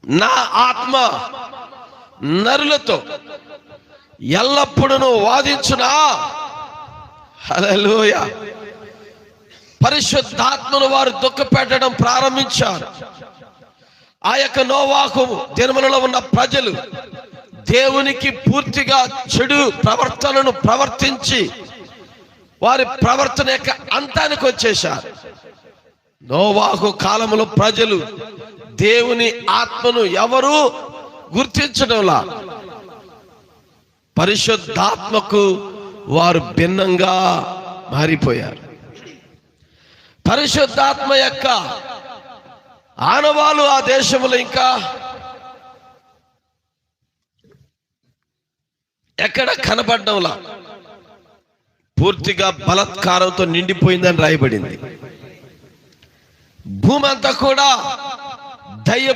నా ఆత్మ నరులతో ఎల్లప్పుడూ వాదించునా. హల్లెలూయా. పరిశుద్ధాత్మను వారు దుఃఖపెట్టడం ప్రారంభించారు. ఆ యొక్క నోవాహు దినములలో ఉన్న ప్రజలు దేవునికి పూర్తిగా చెడు ప్రవర్తనను ప్రవర్తించి వారి ప్రవర్తన యొక్క అంతానికి వచ్చేశారు. నోవాహు కాలంలో ప్రజలు దేవుని ఆత్మను ఎవరు గుర్తించడంలా, పరిశుద్ధాత్మకు వారు భిన్నంగా మారిపోయారు. పరిశుద్ధాత్మ యొక్క ఆనవాలు ఆ దేశంలో ఇంకా ఎక్కడ కనబడ్డంలా పూర్తిగా బలాత్కారంతో నిండిపోయిందని రాయబడింది. భూమి అంతా కూడా దయ్య